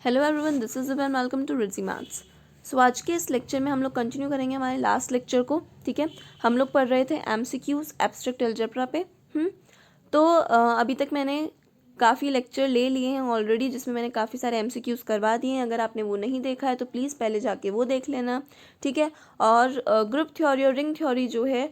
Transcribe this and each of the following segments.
Hello everyone, this is Zubain. Welcome to रिजी maths. So आज के इस लेक्चर में हम लोग कंटिन्यू करेंगे हमारे लास्ट लेक्चर को। ठीक है, हम लोग पढ़ रहे थे एमसीक्यूज एब्स्ट्रैक्ट अलजेब्रा पे। तो अभी तक मैंने काफ़ी लेक्चर ले लिए हैं ऑलरेडी, जिसमें मैंने काफ़ी सारे एमसीक्यूज करवा दिए हैं। अगर आपने वो नहीं देखा है तो प्लीज़ पहले जाके वो देख लेना। ठीक है, और ग्रुप थ्योरी और रिंग थ्योरी जो है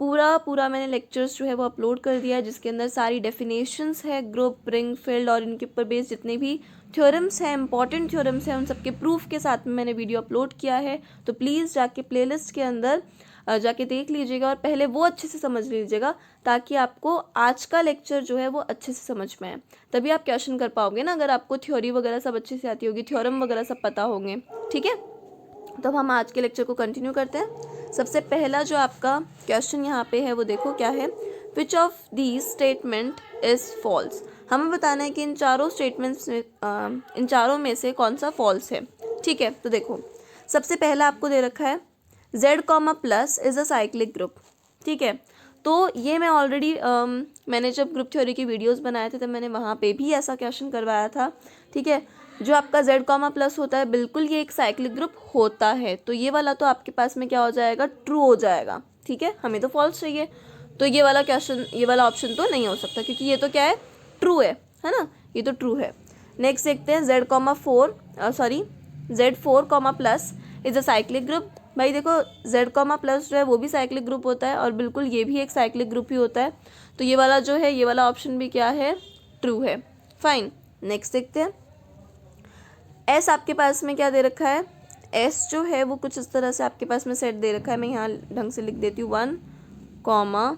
पूरा मैंने लेक्चर्स जो है वो अपलोड कर दिया है, जिसके अंदर सारी डेफिनेशंस है ग्रुप, रिंग, फील्ड और इनके ऊपर बेस्ड जितने भी थ्योरम्स हैं, इंपॉर्टेंट थ्योरम्स हैं, उन सबके प्रूफ के साथ में मैंने वीडियो अपलोड किया है। तो प्लीज़ जाके प्लेलिस्ट के अंदर जाके देख लीजिएगा और पहले वो अच्छे से समझ लीजिएगा, ताकि आपको आज का लेक्चर जो है वो अच्छे से समझ में आए। तभी आप क्वेश्चन कर पाओगे ना, अगर आपको थ्योरी वगैरह सब अच्छे से आती होगी, थ्योरम वगैरह सब पता होंगे। ठीक है, तो हम आज के लेक्चर को कंटिन्यू करते हैं। सबसे पहला जो आपका क्वेश्चन यहाँ पे है वो देखो क्या है। Which of these statement is false. हमें बताना है कि इन चारों स्टेटमेंट्स में इन चारों में से कौन सा फॉल्स है। ठीक है, तो देखो सबसे पहला आपको दे रखा है z comma plus is a cyclic group. ठीक है, तो ये मैं ऑलरेडी मैंने जब ग्रुप थ्योरी की वीडियोस बनाए थे तब मैंने वहाँ पे भी ऐसा क्वेश्चन करवाया था। ठीक है, जो आपका z कॉमा प्लस होता है बिल्कुल ये एक साइक्लिक ग्रुप होता है, तो ये वाला तो आपके पास में क्या हो जाएगा, ट्रू हो जाएगा। ठीक है, हमें तो फॉल्स चाहिए, तो ये वाला क्वेश्चन, ये वाला ऑप्शन तो नहीं हो सकता, क्योंकि ये तो क्या है, ट्रू है ना, ये तो ट्रू है। नेक्स्ट देखते हैं z4 comma plus is a cyclic group. भाई देखो z कॉमा प्लस जो है वो भी साइक्लिक ग्रुप होता है और बिल्कुल ये भी एक साइक्लिक ग्रुप ही होता है, तो ये वाला जो है, ये वाला ऑप्शन भी क्या है, ट्रू है। फाइन, नेक्स्ट देखते हैं। एस आपके पास में क्या दे रखा है, एस जो है वो कुछ इस तरह से आपके पास में सेट दे रखा है। मैं यहाँ ढंग से लिख देती हूँ, 1 कॉमा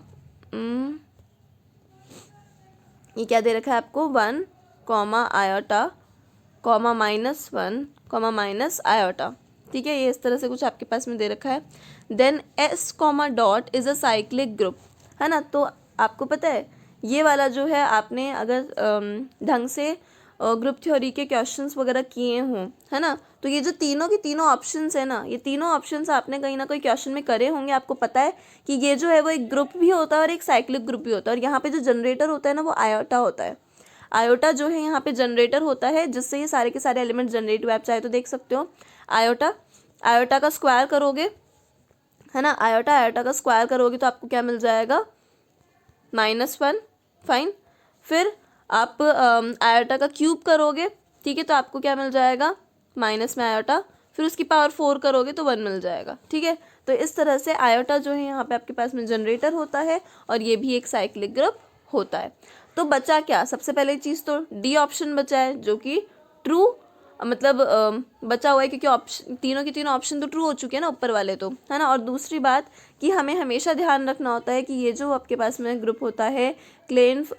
ये क्या दे रखा है आपको, 1 comma iota comma -1 comma minus iota. ठीक है, ये इस तरह से कुछ आपके पास में दे रखा है। Then S comma dot is a cyclic group, है ना। तो आपको पता है ये वाला जो है, आपने अगर ढंग से ग्रुप थ्योरी के क्वेश्चंस वगैरह किए हों, है ना, तो ये जो तीनों की तीनों ऑप्शंस है ना, ये तीनों ऑप्शंस आपने कहीं ना कोई क्वेश्चन में करे होंगे। आपको पता है कि ये जो है वो एक ग्रुप भी होता है और एक साइक्लिक ग्रुप भी होता है, और यहाँ पे जो जनरेटर होता है ना वो आयोटा होता है। आयोटा जो है यहाँ पे जनरेटर होता है, जिससे ये सारे के सारे एलिमेंट जनरेट हुए। आप चाहे तो देख सकते हो, आयोटा का स्क्वायर करोगे, है ना, आयोटा का स्क्वायर करोगे तो आपको क्या मिल जाएगा, -1। फाइन, फिर आप आयोटा का क्यूब करोगे, ठीक है, तो आपको क्या मिल जाएगा, माइनस में आयोटा, फिर उसकी पावर 4 करोगे तो 1 मिल जाएगा। ठीक है, तो इस तरह से आयोटा जो है यहाँ पे आपके पास में जनरेटर होता है और ये भी एक साइक्लिक ग्रुप होता है। तो बचा क्या, सबसे पहले चीज़ तो डी ऑप्शन बचा है, जो कि ट्रू, मतलब बचा हुआ है, क्योंकि ऑप्शन तीनों के तीनों ऑप्शन तो ट्रू हो चुके हैं ना, ऊपर वाले तो, है ना। और दूसरी बात कि हमें हमेशा ध्यान रखना होता है कि ये जो आपके पास में ग्रुप होता है क्लेन्स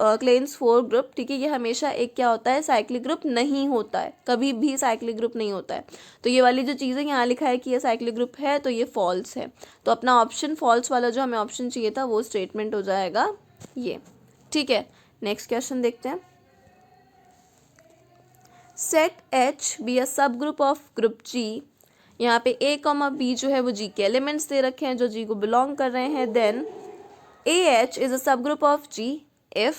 4 ग्रुप, ठीक है, ये हमेशा एक क्या होता है, साइक्लिक ग्रुप नहीं होता है, कभी भी साइक्लिक ग्रुप नहीं होता है। तो ये वाली जो चीज़ें यहाँ लिखा है कि ये साइक्लिक ग्रुप है, तो ये फॉल्स है। तो अपना ऑप्शन फॉल्स वाला जो हमें ऑप्शन चाहिए था वो स्टेटमेंट हो जाएगा ये। ठीक है, नेक्स्ट क्वेश्चन देखते हैं। सेट एच बी अ सब ग्रुप ऑफ ग्रुप जी। यहाँ पे ए कॉमा बी जो है वो जी के एलिमेंट्स दे रखे हैं जो जी को बिलोंग कर रहे हैं। Then A H is a सब ग्रुप ऑफ जी इफ,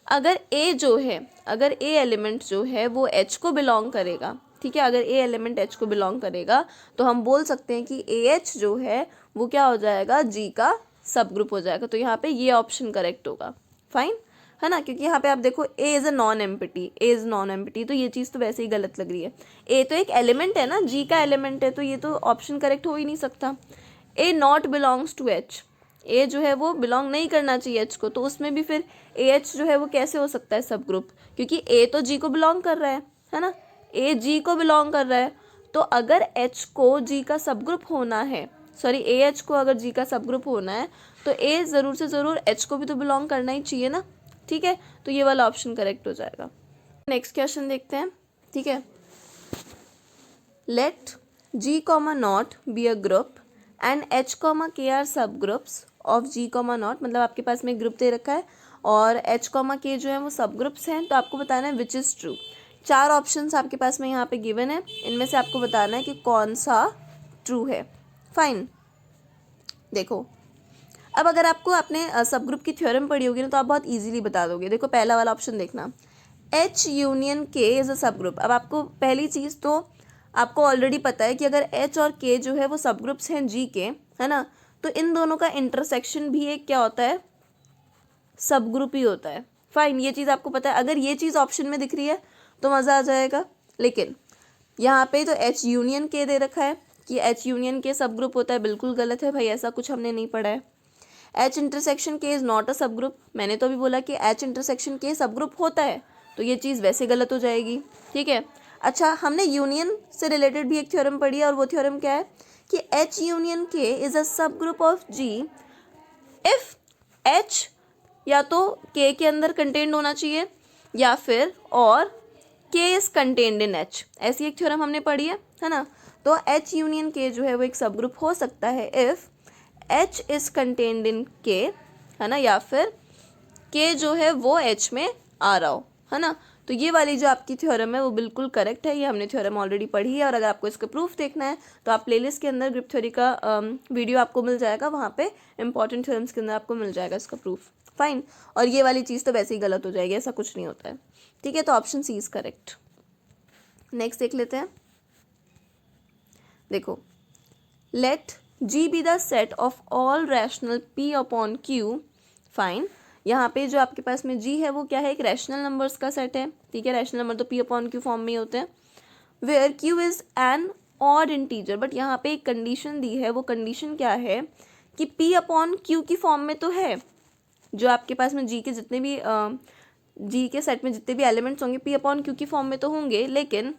अगर ए जो है, अगर ए एलिमेंट जो है वो एच को बिलोंग करेगा, ठीक है, अगर ए एलिमेंट एच को बिलोंग करेगा तो हम बोल सकते हैं कि ए एच जो है वो क्या हो जाएगा, जी का सब ग्रुप हो जाएगा। तो यहाँ पे ये ऑप्शन करेक्ट होगा। फाइन, है ना, क्योंकि यहाँ पे आप देखो A is a non empty, A is non empty, तो ये चीज़ तो वैसे ही गलत लग रही है। ए तो एक एलिमेंट है ना, जी का एलिमेंट है, तो ये तो ऑप्शन करेक्ट हो ही नहीं सकता। ए नॉट बिलोंग्स टू एच, ए जो है वो बिलोंग नहीं करना चाहिए एच को, तो उसमें भी फिर ए एच जो है वो कैसे हो सकता है सब ग्रुप, क्योंकि ए तो जी को बिलोंग कर रहा है ना, ए जी को बिलोंग कर रहा है। तो अगर एच को जी का सब ग्रुप होना है, सॉरी ए एच को अगर जी का सब ग्रुप होना है, तो ए ज़रूर से ज़रूर एच को भी तो बिलोंग करना ही चाहिए ना। ठीक है, तो ये वाला ऑप्शन करेक्ट हो जाएगा। नेक्स्ट क्वेश्चन देखते हैं। ठीक है, let G comma not be a group and H comma K are sub groups of G comma not. मतलब आपके पास में एक ग्रुप दे रखा है और एच कॉमा के जो है वो सब ग्रुप्स हैं, तो आपको बताना है विच इज़ ट्रू। 4 ऑप्शंस आपके पास में यहाँ पे गिवन है, इनमें से आपको बताना है कि कौन सा ट्रू है। फाइन, देखो अब अगर आपको आपने सब ग्रुप की थ्योरम पढ़ी होगी ना तो आप बहुत इजीली बता दोगे। देखो पहला वाला ऑप्शन देखना, H union K is a सब ग्रुप। अब आपको पहली चीज़ तो आपको ऑलरेडी पता है कि अगर H और K जो है वो सब ग्रुप्स हैं G के, है ना, तो इन दोनों का इंटरसेक्शन भी एक क्या होता है, सब ग्रुप ही होता है। फाइन, ये चीज़ आपको पता है। अगर ये चीज़ ऑप्शन में दिख रही है तो मज़ा आ जाएगा, लेकिन यहाँ पे तो H यूनियन K दे रखा है कि H यूनियन K सब ग्रुप होता है। बिल्कुल गलत है भाई, ऐसा कुछ हमने नहीं पढ़ा है। H intersection K is not a सब ग्रुप। मैंने तो अभी बोला कि H इंटरसेक्शन K सब ग्रुप होता है, तो ये चीज़ वैसे गलत हो जाएगी, ठीक है। अच्छा, हमने यूनियन से रिलेटेड भी एक थ्योरम पढ़ी है, और वो थ्योरम क्या है कि H union K is a सब group of G if H या तो K के अंदर कंटेंड होना चाहिए या फिर और K is contained in H। ऐसी एक थ्योरम हमने पढ़ी है ना। तो H यूनियन K जो है वो एक सब ग्रुप हो सकता है if H is contained in K, है ना, या फिर K जो है वो H में आ रहा हो, है ना। तो ये वाली जो आपकी थ्योरम है वो बिल्कुल करेक्ट है, ये हमने थ्योरम ऑलरेडी पढ़ी है। और अगर आपको इसका प्रूफ देखना है तो आप प्लेलिस्ट के अंदर ग्रुप थ्योरी का वीडियो आपको मिल जाएगा, वहाँ पे इंपॉर्टेंट थ्योरम्स के अंदर आपको मिल जाएगा इसका प्रूफ। फाइन, और ये वाली चीज़ तो वैसे ही गलत हो जाएगी, ऐसा कुछ नहीं होता है, ठीक है। तो option C is correct. Next देख लेते हैं। देखो, let G be the set of all rational P upon Q। Fine, यहाँ पे जो आपके पास में G है वो क्या है, एक रैशनल नंबर्स का सेट है, ठीक है। रैशनल नंबर तो P अपॉन Q फॉर्म में ही होते हैं। Where Q is an odd integer, but यहाँ पे एक कंडीशन दी है। वो कंडीशन क्या है कि P अपॉन Q की फॉर्म में तो है, जो आपके पास में G के जितने भी G के सेट में जितने भी एलिमेंट्स होंगे P अपॉन Q की फॉर्म में तो होंगे, लेकिन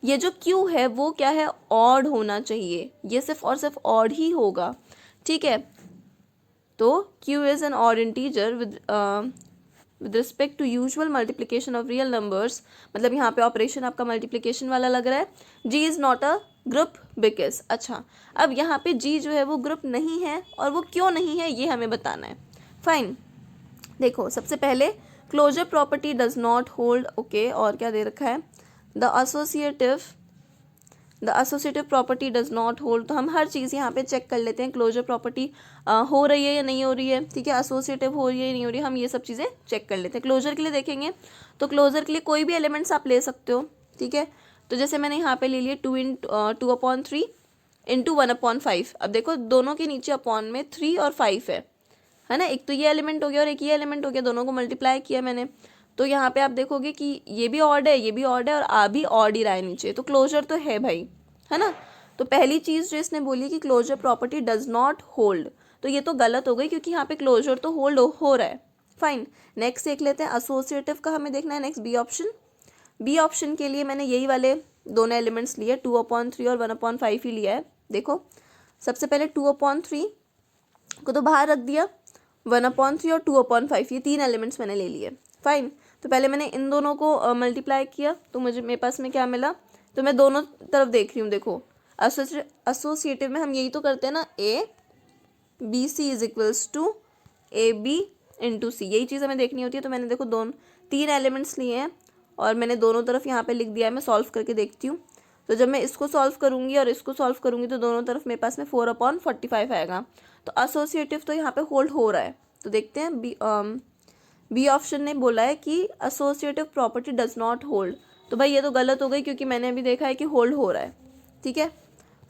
ये जो Q है वो क्या है, ऑड होना चाहिए। ये सिर्फ और सिर्फ ऑड ही होगा, ठीक है। तो Q is an odd integer with respect to usual multiplication of real numbers. मतलब यहाँ पे ऑपरेशन आपका मल्टीप्लिकेशन वाला लग रहा है। G is not a group because. अच्छा, अब यहाँ पे G जो है वो ग्रुप नहीं है, और वो क्यों नहीं है ये हमें बताना है। फाइन, देखो सबसे पहले closure property does not hold, okay. और क्या दे रखा है, the associative property does not hold. तो हम हर चीज़ यहाँ पे चेक कर लेते हैं, क्लोजर प्रॉपर्टी हो रही है या नहीं हो रही है, ठीक है। एसोसिएटिव हो रही है या नहीं हो रही है, हम ये सब चीज़ें चेक कर लेते हैं। क्लोजर के लिए देखेंगे तो क्लोजर के लिए कोई भी एलिमेंट्स आप ले सकते हो, ठीक है। तो जैसे मैंने यहाँ पे ले लिए 2/3 इंटू 1/5। अब देखो दोनों के नीचे अपॉन में 3 और 5 है ना। एक तो ये एलिमेंट हो गया और एक ये एलिमेंट हो गया, दोनों को मल्टीप्लाई किया मैंने। तो यहाँ पे आप देखोगे कि ये भी ऑड है, ये भी ऑड है, और आ भी ऑड ही रहा है नीचे, तो क्लोजर तो है भाई, है ना। तो पहली चीज़ जो इसने बोली कि closure property does not hold, तो ये तो गलत हो गई, क्योंकि यहाँ पे क्लोजर तो होल्ड हो रहा है। फाइन, नेक्स्ट देख लेते हैं। एसोसिएटिव का हमें देखना है next B option. B option के लिए मैंने यही वाले दोनों एलिमेंट्स लिए, 2/3 और 1/5 ही लिया है। देखो सबसे पहले 2/3 को तो बाहर रख दिया, 1/3 और 2/5 ये 3 एलिमेंट्स मैंने ले लिए। फाइन, तो पहले मैंने इन दोनों को मल्टीप्लाई किया, तो मुझे मेरे पास में क्या मिला। तो मैं दोनों तरफ देख रही हूँ। देखो एसोसिएटिव में हम यही तो करते हैं ना, ABC is equals to AB into C, यही चीज़ हमें देखनी होती है। तो मैंने देखो 3 एलिमेंट्स लिए हैं और मैंने दोनों तरफ यहाँ पे लिख दिया है। मैं सॉल्व करके देखती हूँ। तो जब मैं इसको सॉल्व करूँगी और इसको सॉल्व करूँगी तो दोनों तरफ मेरे पास में 4/45 आएगा। तो एसोसिएटिव तो यहाँ पे होल्ड हो रहा है। तो देखते हैं, बी ऑप्शन ने बोला है कि associative property does not hold. तो भाई ये तो गलत हो गई, क्योंकि मैंने अभी देखा है कि होल्ड हो रहा है, ठीक है।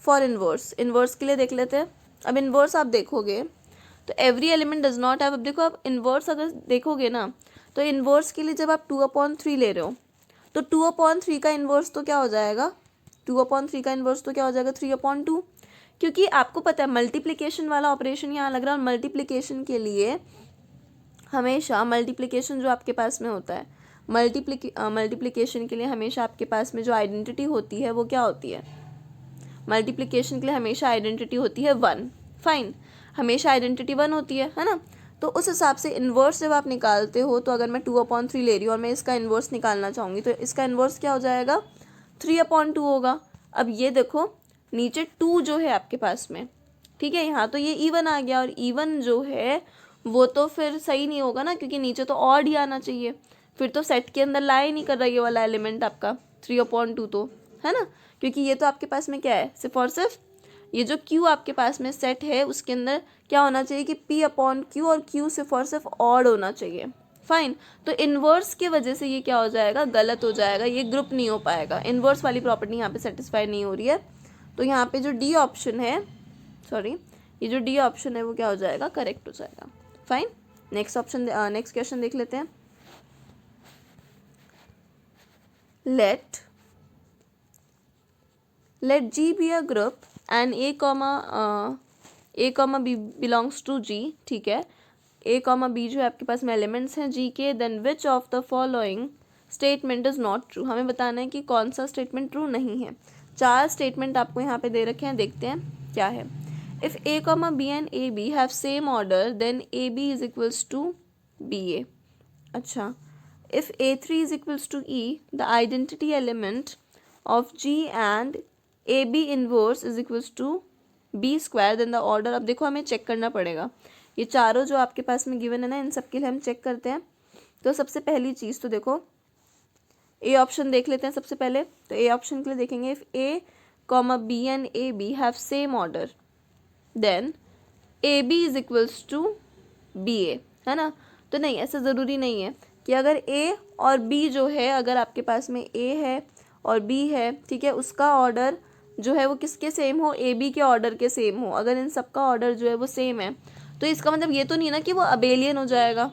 फॉर इन्वर्स के लिए देख लेते हैं। अब इन्वर्स आप देखोगे तो every element does not have. अब देखो आप इन्वर्स अगर देखोगे ना, तो इन्वर्स के लिए जब आप 2/3 ले रहे हो तो 2/3 का इन्वर्स तो क्या हो जाएगा, 2/3 का इन्वर्स तो क्या हो जाएगा, 3/2। क्योंकि आपको पता है मल्टीप्लिकेशन वाला ऑपरेशन यहाँ लग रहा है, और मल्टीप्लिकेशन के लिए हमेशा मल्टीप्लिकेशन जो आपके पास में होता है, मल्टीप्लिकेशन के लिए हमेशा आपके पास में जो आइडेंटिटी होती है वो क्या होती है, मल्टीप्लिकेशन के लिए हमेशा आइडेंटिटी होती है 1। फाइन, हमेशा आइडेंटिटी 1 होती है ना। तो उस हिसाब से इन्वर्स जब आप निकालते हो, तो अगर मैं 2/3 ले रही हूँ और मैं इसका इन्वर्स निकालना चाहूँगी, तो इसका इन्वर्स क्या हो जाएगा, 3/2 होगा। अब ये देखो नीचे 2 जो है आपके पास में, ठीक है, यहाँ तो ये even आ गया, और even जो है वो तो फिर सही नहीं होगा ना, क्योंकि नीचे तो ऑड ही आना चाहिए। फिर तो सेट के अंदर ला ही नहीं कर रहा ये वाला एलिमेंट आपका 3/2, तो है ना, क्योंकि ये तो आपके पास में क्या है, सिर्फ और सिर्फ ये जो Q आपके पास में सेट है उसके अंदर क्या होना चाहिए कि P/Q, और Q सिर्फ और सिर्फ ऑड होना चाहिए, फाइन। तो इन्वर्स की वजह से ये क्या हो जाएगा, गलत हो जाएगा, ये ग्रुप नहीं हो पाएगा, इन्वर्स वाली प्रॉपर्टी यहाँ पे सेटिस्फाई नहीं हो रही है। तो यहाँ पे जो डी ऑप्शन है, सॉरी, ये जो डी ऑप्शन है वो क्या हो जाएगा, करेक्ट हो जाएगा। Fine. Next option, next question देख लेते हैं। Let G be a group and A comma B belongs to G, ठीक है। A comma B जो है आपके पास में एलिमेंट्स हैं G के, then which of the following statement is not true. हमें बताना है कि कौन सा स्टेटमेंट ट्रू नहीं है। 4 स्टेटमेंट आपको यहाँ पे दे रखे हैं, देखते हैं क्या है। If A comma B and AB have same order then AB is equals to BA। अच्छा, if A3 is equals to E the identity element of G and AB inverse is equals to B square then the order. अब देखो हमें check करना पड़ेगा, ये चारों जो आपके पास में गिवन है ना, इन सब के लिए हम चेक करते हैं। तो सबसे पहली चीज़ तो देखो ए ऑप्शन देख लेते हैं सबसे पहले। तो ए ऑप्शन के लिए देखेंगे, if A comma B and AB have same order then AB is equals to BA, है ना। तो नहीं, ऐसा ज़रूरी नहीं है कि अगर A और B जो है, अगर आपके पास में A है और B है, ठीक है, उसका ऑर्डर जो है वो किसके सेम हो, AB के ऑर्डर के सेम हो। अगर इन सब का ऑर्डर जो है वो सेम है तो इसका मतलब ये तो नहीं ना कि वो अबेलियन हो जाएगा,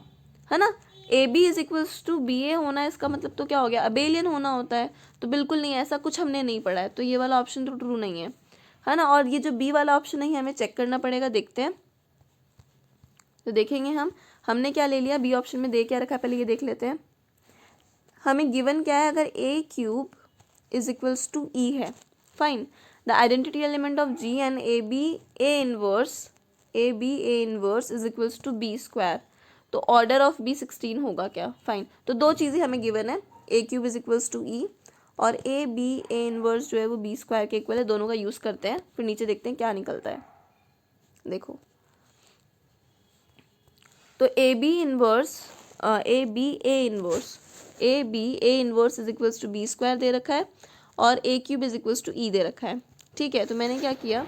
है ना। AB is equals to BA होना, इसका मतलब तो क्या हो गया, अबेलियन होना होता है। तो बिल्कुल नहीं, ऐसा कुछ हमने नहीं पढ़ा है, तो ये वाला ऑप्शन तो ट्रू नहीं है ना। और ये जो B वाला ऑप्शन है हमें चेक करना पड़ेगा, देखते हैं। तो देखेंगे हमने क्या ले लिया, B ऑप्शन में दे क्या रखा है, पहले ये देख लेते हैं। हमें गिवन क्या है, अगर A cube is equals to E है, fine, the identity element of G and AB A inverse is equals to B square. तो ऑर्डर ऑफ B 16 होगा क्या, फाइन। तो 2 चीज़ें हमें गिवन है, A cube is equals to E और AB A inverse जो है वो B स्क्वायर के इक्वल है। दोनों का यूज़ करते हैं, फिर नीचे देखते हैं क्या निकलता है। देखो, तो A B A inverse is equals to B square दे रखा है और A cube is equals to E दे रखा है, ठीक है। तो मैंने क्या किया,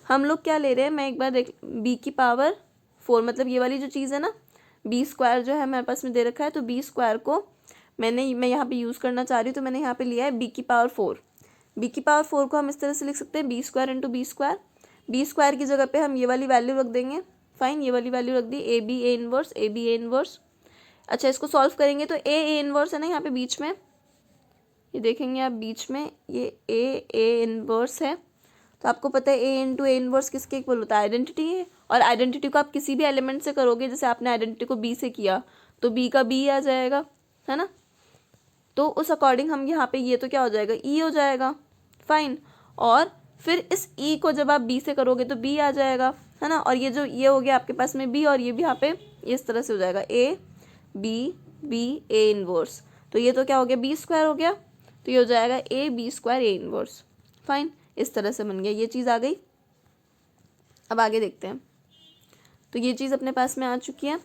हम लोग क्या ले रहे हैं, मैं एक बार देख, B की पावर 4, मतलब ये वाली जो चीज़ है ना, B स्क्वायर जो है हमारे पास में दे रखा है, तो B स्क्वायर को मैं यहाँ पे यूज़ करना चाह रही हूँ। तो मैंने यहाँ पे लिया है B की पावर 4। B की पावर 4 को हम इस तरह से लिख सकते हैं, B square into B square. B square की जगह पे हम ये वाली वैल्यू रख देंगे, फाइन, ये वाली वैल्यू रख दी, AB A इनवर्स। अच्छा, इसको सॉल्व करेंगे तो A इनवर्स है ना यहाँ पे बीच में, ये देखेंगे आप बीच में, ये A इनवर्स है। तो आपको पता है A इंटू A इनवर्स किसके इक्वल होता है, आइडेंटिटी है। और आइडेंटिटी को आप किसी भी एलिमेंट से करोगे, जैसे आपने आइडेंटिटी को B से किया तो B का B आ जाएगा, है ना। तो उस अकॉर्डिंग हम यहाँ पे, ये तो क्या हो जाएगा, E हो जाएगा, फाइन। और फिर इस E को जब आप B से करोगे तो B आ जाएगा, है ना। और ये हो गया आपके पास में B, और ये भी यहाँ पे इस तरह से हो जाएगा A B A इनवर्स। तो ये तो क्या हो गया, B स्क्वायर हो गया, तो ये हो जाएगा A B square A inverse, fine. इस तरह से बन गया, ये चीज़ आ गई। अब आगे देखते हैं। तो ये चीज़ अपने पास में आ चुकी है।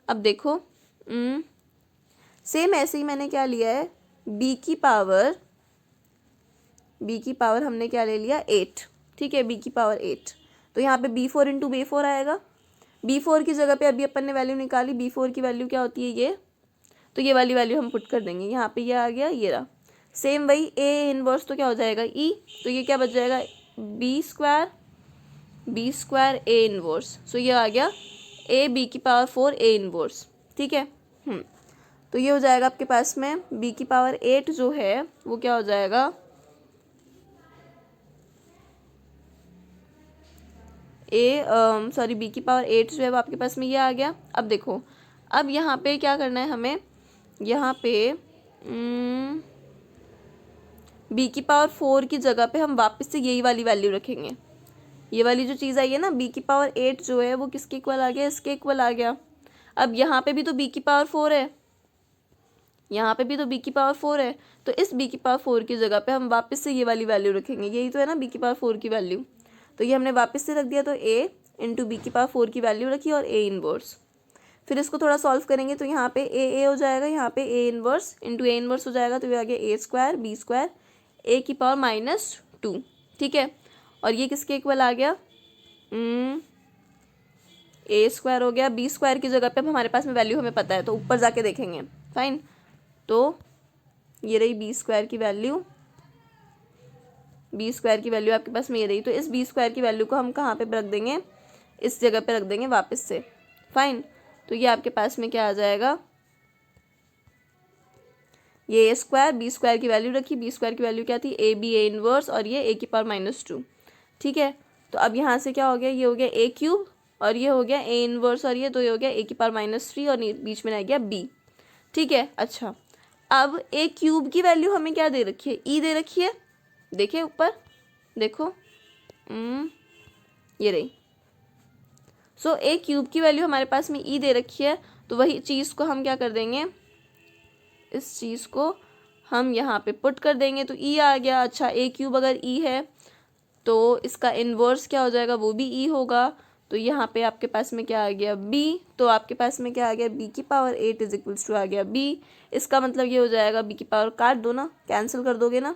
अब देखो, सेम ऐसे ही मैंने क्या लिया है, B की पावर हमने क्या ले लिया, 8, ठीक है, B की पावर 8। तो यहाँ पे B4 इंटू B4 आएगा। B4 की जगह पे अभी अपन ने वैल्यू निकाली, B4 की वैल्यू क्या होती है, ये, तो ये वाली वैल्यू हम पुट कर देंगे यहाँ पे, ये आ गया, ये रहा। सेम वही A इनवर्स तो क्या हो जाएगा, E, तो ये क्या बच जाएगा, B स्क्वायर A इनवर्स। सो ये आ गया A B की पावर 4 A इनवर्स, ठीक है। तो ये हो जाएगा आपके पास में B की पावर 8 जो है वो क्या हो जाएगा, B की पावर 8 जो है वो आपके पास में ये आ गया। अब देखो, अब यहाँ पे क्या करना है हमें, यहाँ पे B की पावर 4 की जगह पे हम वापस से यही वाली वैल्यू रखेंगे। ये वाली जो चीज़ आई है ना, B की पावर 8 जो है वो किसके इक्वल आ गया, इसके इक्वल आ गया। अब यहाँ पे भी तो B की पावर 4 है, यहाँ पे भी तो B की पावर 4 है, तो इस B की पावर 4 की जगह पे हम वापस से ये वाली वैल्यू रखेंगे। यही तो है ना B की पावर 4 की वैल्यू, तो ये हमने वापस से रख दिया। तो A इंटू B की पावर 4 की वैल्यू रखी और A इनवर्स। फिर इसको थोड़ा सॉल्व करेंगे तो यहाँ पे A हो जाएगा, यहाँ पे A inverse into A inverse हो जाएगा, तो ये आ गया A square B square A की पावर -2, ठीक है। और ये किसके इक्वल आ गया, ए स्क्वायर हो गया, बी स्क्वायर की जगह पे अब हमारे पास में वैल्यू हमें पता है तो ऊपर जाके देखेंगे। फाइन, तो ये रही बी स्क्वायर की वैल्यू, बी स्क्वायर की वैल्यू आपके पास में ये रही। तो इस बी स्क्वायर की वैल्यू को हम कहाँ पे रख देंगे, इस जगह पे रख देंगे वापस से। फाइन, तो ये आपके पास में क्या आ जाएगा, ये ए स्क्वायर, बी स्क्वायर की वैल्यू रखी, बी स्क्वायर की वैल्यू क्या थी, ए बी ए इनवर्स, और ये ए की पावर -2। ठीक है, तो अब यहाँ से क्या हो गया, ये हो गया ए क्यूब और ये हो गया ए इनवर्स और ये, तो ये हो गया ए की पावर -3 और बीच में रह गया बी। ठीक है, अच्छा अब ए क्यूब की वैल्यू हमें क्या दे रखी है, ई दे रखी है, देखिए ऊपर देखो, ये रही। सो ए क्यूब की वैल्यू हमारे पास में ई दे रखी है, तो वही चीज़ को हम क्या कर देंगे, इस चीज़ को हम यहाँ पे पुट कर देंगे तो ई आ गया। अच्छा, ए क्यूब अगर ई है तो इसका इन्वर्स क्या हो जाएगा, वो भी ई होगा। तो यहाँ पे आपके पास में क्या आ गया, बी। तो आपके पास में क्या आ गया, बी की पावर 8 = आ गया बी। इसका मतलब ये हो जाएगा, बी की पावर काट दो ना, कैंसिल कर दोगे ना,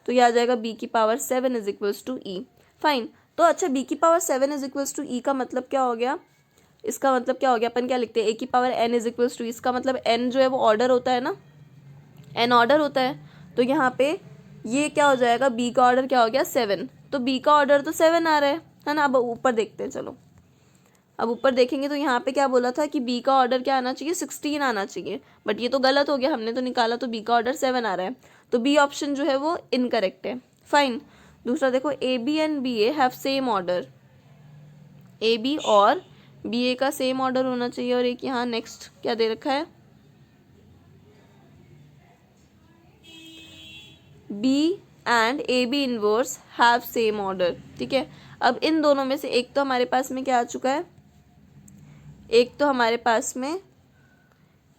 तो ये आ जाएगा बी की पावर 7 = ई। फाइन, तो अच्छा बी की पावर 7 = ई का मतलब क्या हो गया, इसका मतलब क्या हो गया, अपन क्या लिखते हैं, ए की पावर n = इसका मतलब n जो है वो ऑर्डर होता है ना, n ऑर्डर होता है। तो यहाँ पे ये क्या हो जाएगा, b का ऑर्डर क्या हो गया 7, तो b का ऑर्डर तो 7 आ रहा है ना। अब ऊपर देखते हैं, चलो अब ऊपर देखेंगे तो यहाँ पे क्या बोला था कि b का ऑर्डर क्या आना चाहिए, 16 आना चाहिए, बट ये तो गलत हो गया, हमने तो निकाला तो b का ऑर्डर 7 आ रहा है, तो b ऑप्शन जो है वो इनकरेक्ट है। फाइन, दूसरा देखो, A B and B A have same order, A B और बी ए का सेम ऑर्डर होना चाहिए। और एक यहाँ नेक्स्ट क्या दे रखा है, B and A B inverse have same order. ठीक है, अब इन दोनों में से एक तो हमारे पास में क्या आ चुका है, एक तो हमारे पास में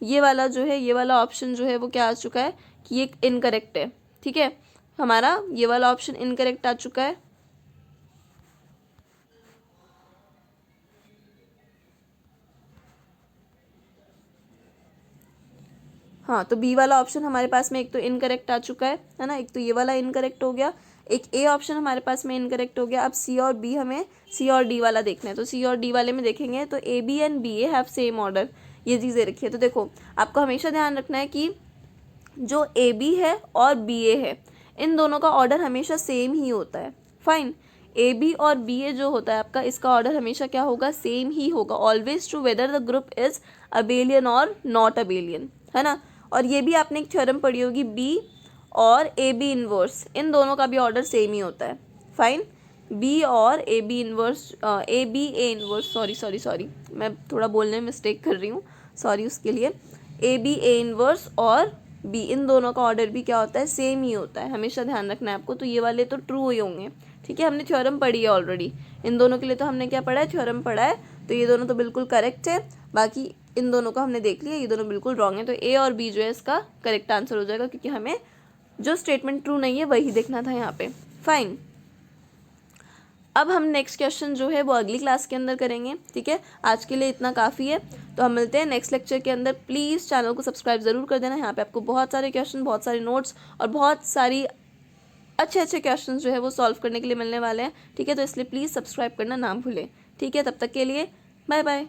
ये वाला जो है, ये वाला ऑप्शन जो है वो क्या आ चुका है कि ये इनकरेक्ट है। ठीक है, हमारा ये वाला ऑप्शन इनकरेक्ट आ चुका है। हाँ, तो बी वाला ऑप्शन हमारे पास में एक तो इनकरेक्ट आ चुका है ना, एक तो ये वाला इनकरेक्ट हो गया, एक ए ऑप्शन हमारे पास में इनकरेक्ट हो गया। अब सी और बी, हमें सी और डी वाला देखना है, तो सी और डी वाले में देखेंगे तो A B and B A have same order, ये चीज़ें रखी है। तो देखो, आपको हमेशा ध्यान रखना है कि जो ए बी है और बी ए है, इन दोनों का ऑर्डर हमेशा सेम ही होता है। फाइन, ए बी और बी ए जो होता है आपका, इसका ऑर्डर हमेशा क्या होगा, सेम ही होगा। Always true whether the group is abelian और नॉट अबेलियन, है ना। और ये भी आपने एक थ्योरम पढ़ी होगी, बी और ए बी इनवर्स, इन दोनों का भी ऑर्डर सेम ही होता है। फाइन, बी और A B inverse, A B A inverse, sorry मैं थोड़ा बोलने में मिस्टेक कर रही हूँ, सॉरी उसके लिए। ए बी ए इनवर्स और बी, इन दोनों का ऑर्डर भी क्या होता है, सेम ही होता है, हमेशा ध्यान रखना है आपको। तो ये वाले तो ट्रू ही होंगे। ठीक है, हमने थ्योरम पढ़ी है ऑलरेडी, इन दोनों के लिए तो हमने क्या पढ़ा है, थ्योरम पढ़ा है, तो ये दोनों तो बिल्कुल करेक्ट है। बाकी इन दोनों को हमने देख लिया, ये दोनों बिल्कुल रॉन्ग है, तो ए और बी जो है इसका करेक्ट आंसर हो जाएगा, क्योंकि हमें जो स्टेटमेंट ट्रू नहीं है वही देखना था यहाँ पे। फाइन, अब हम नेक्स्ट क्वेश्चन जो है वो अगली क्लास के अंदर करेंगे। ठीक है, आज के लिए इतना काफ़ी है, तो हम मिलते हैं नेक्स्ट लेक्चर के अंदर। प्लीज़ चैनल को सब्सक्राइब ज़रूर कर देना, यहाँ पे आपको बहुत सारे क्वेश्चन, बहुत सारे नोट्स और बहुत सारी अच्छे क्वेश्चन जो है वो सॉल्व करने के लिए मिलने वाले हैं। ठीक है, तो इसलिए प्लीज़ सब्सक्राइब करना ना भूलें। ठीक है, तब तक के लिए बाय बाय।